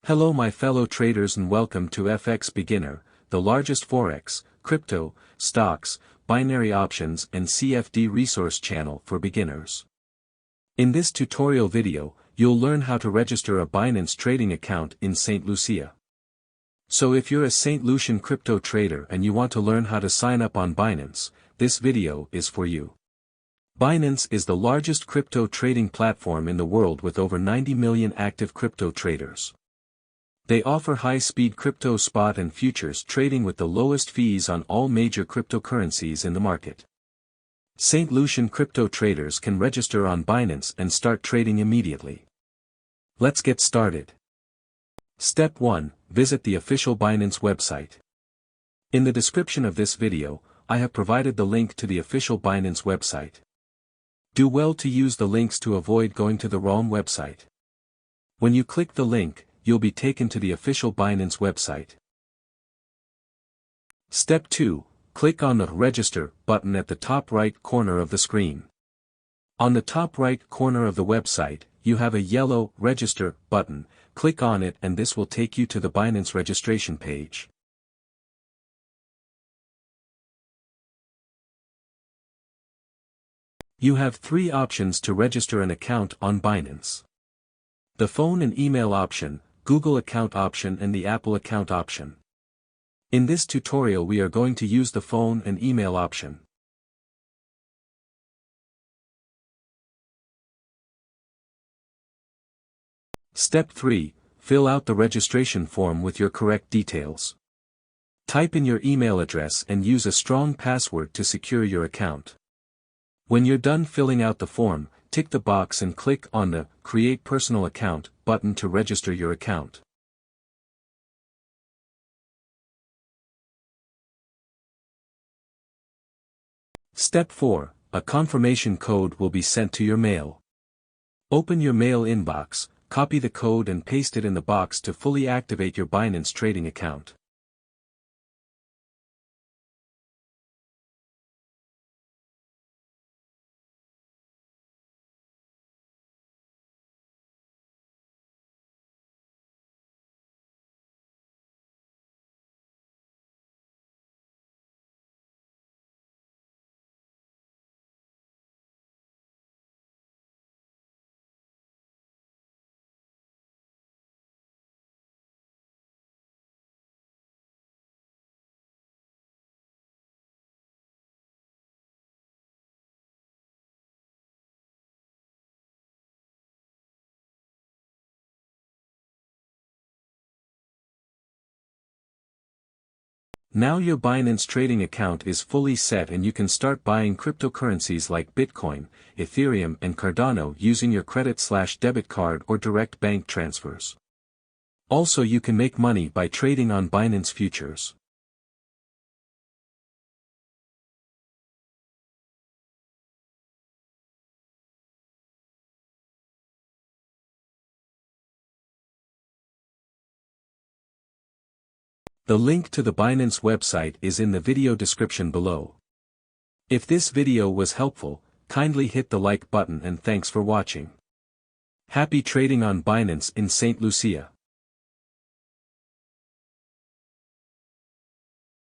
Hello my fellow traders and welcome to FX Beginner, the largest forex, crypto, stocks, binary options and CFD resource channel for beginners. In this tutorial video, you'll learn how to register a Binance trading account in Saint Lucia. So if you're a Saint Lucian crypto trader and you want to learn how to sign up on Binance, this video is for you. Binance is the largest crypto trading platform in the world with over 90 million active crypto traders. They offer high-speed crypto spot and futures trading with the lowest fees on all major cryptocurrencies in the market. Saint Lucian crypto traders can register on Binance and start trading immediately. Let's get started. Step 1. Visit the official Binance website. In the description of this video, I have provided the link to the official Binance website. Do well to use the links to avoid going to the wrong website. When you click the link, you'll be taken to the official Binance website. Step 2. Click on the Register button at the top right corner of the screen. On the top right corner of the website, you have a yellow Register button. Click on it and this will take you to the Binance registration page. You have 3 options to register an account on Binance. The phone and email option, Google account option and the Apple account option. In this tutorial we are going to use the phone and email option. Step 3. Fill out the registration form with your correct details. Type in your email address and use a strong password to secure your account. When you're done filling out the form, tick the box and click on the Create Personal Account button to register your account. Step 4. A confirmation code will be sent to your mail. Open your mail inbox, copy the code and paste it in the box to fully activate your Binance trading account. Now your Binance trading account is fully set and you can start buying cryptocurrencies like Bitcoin, Ethereum and Cardano using your credit/debit card or direct bank transfers. Also you can make money by trading on Binance futures. The link to the Binance website is in the video description below. If this video was helpful, kindly hit the like button and thanks for watching. Happy trading on Binance in Saint Lucia.